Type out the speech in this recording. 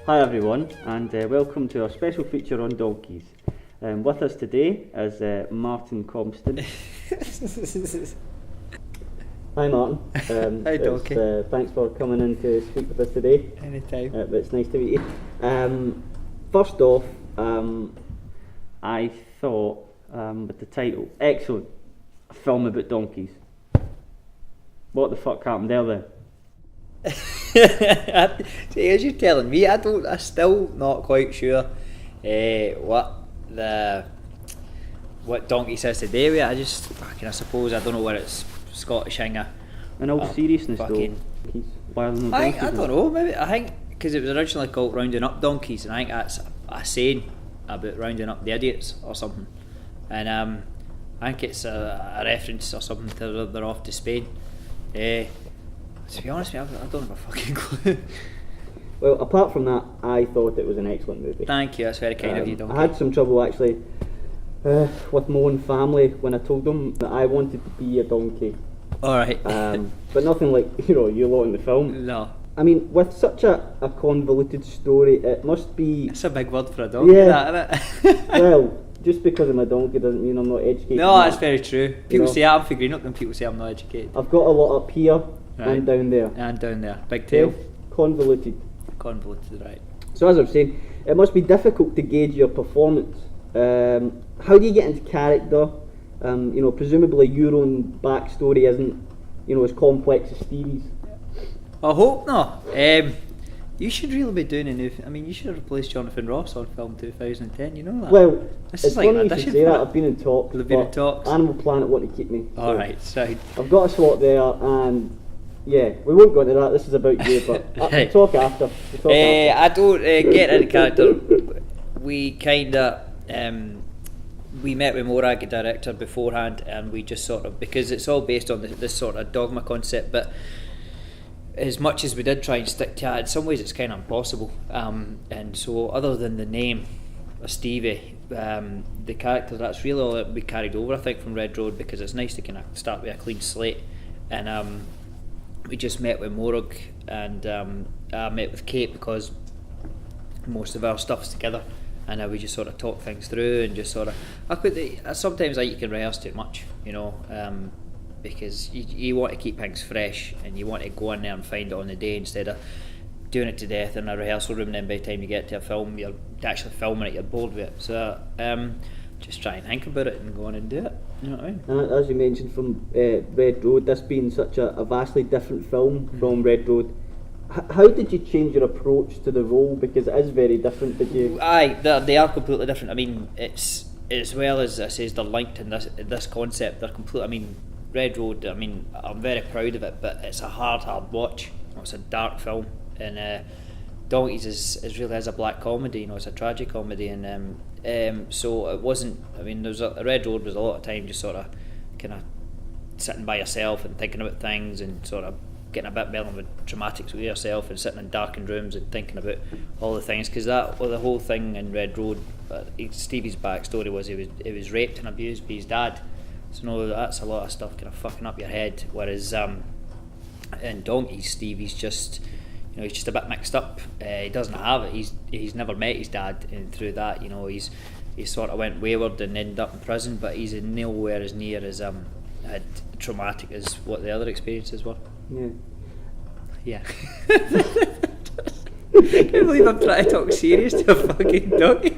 Hi everyone, and welcome to our special feature on donkeys. With us today is Martin Compston. Hi Martin. Hi Donkey. Thanks for coming in to speak with us today. Anytime. But it's nice to meet you. First off, I thought with the title, excellent, a film about donkeys. What the fuck happened there then? See, as you're telling me, I'm still not quite sure what donkey says today with it. I suppose I don't know where it's Scottish hinger. In all seriousness though, why are there no donkeys? I don't know, maybe I think because it was originally called Rounding Up Donkeys, and I think that's a saying about rounding up the idiots or something, and I think it's a reference or something to they're off to Spain. To be honest with you, I don't have a fucking clue. Well, apart from that, I thought it was an excellent movie. Thank you, that's very kind of you, Donkey. I had some trouble actually with my own family when I told them that I wanted to be a donkey. Alright. But nothing like, you lot in the film. No. I mean, with such a convoluted story, it must be... It's a big word for a donkey, that, isn't it? Well, just because I'm a donkey doesn't mean I'm not educated. No, that's very true. People say I'm figuring up, and people say I'm not educated. I've got a lot up here. Right. And down there. And down there. Big tail. Convoluted. Convoluted, right. So as I was saying, it must be difficult to gauge your performance. How do you get into character? Presumably your own backstory isn't, as complex as Stevie's. I hope not. You should really be doing a new... you should have replaced Jonathan Ross on Film 2010, you know that? Well, this it's funny you should say that. I've been in talks. You've been in talks? Animal Planet want to keep me. Alright, so... I've got a slot there, and... Yeah, we won't go into that, this is about you, but we'll talk after. I don't get into character. We kinda... we met with Morag, the director, beforehand, and we just sort of... Because it's all based on this sort of dogma concept, but... As much as we did try and stick to it, in some ways it's kind of impossible. And so, other than the name of Stevie, the character, that's really all that we carried over, I think, from Red Road, because it's nice to kind of start with a clean slate. And we just met with Morag, and I met with Kate because most of our stuff's together, and we just sort of talk things through and just sort of. Sometimes you can rehearse too much, because you want to keep things fresh and you want to go in there and find it on the day instead of doing it to death in a rehearsal room, and then by the time you get to a film, you're actually filming it, you're bored with it. So just try and think about it and go on and do it. You know what I mean? And as you mentioned from Red Road, this being such a vastly different film from Red Road, how did you change your approach to the role? Because it is very different, did you? Aye, they are completely different. It's as well as I says they're linked in this concept. They're complete. Red Road, I'm very proud of it, but it's a hard watch. It's a dark film, and Donkeys is really a black comedy. It's a tragic comedy, and so it wasn't. Red Road was a lot of time just sort of kind of sitting by yourself and thinking about things and sort of getting a bit melodramatic with yourself and sitting in darkened rooms and thinking about all the things, because the whole thing in Red Road, Stevie's backstory was he was raped and abused by his dad. So that's a lot of stuff kind of fucking up your head. Whereas in Donkeys, Stevie's just, he's just a bit mixed up. He doesn't have it. He's never met his dad, and through that, he sort of went wayward and ended up in prison. But he's nowhere as near as traumatic as what the other experiences were. Yeah. Yeah. I can't believe I'm trying to talk serious to a fucking donkey.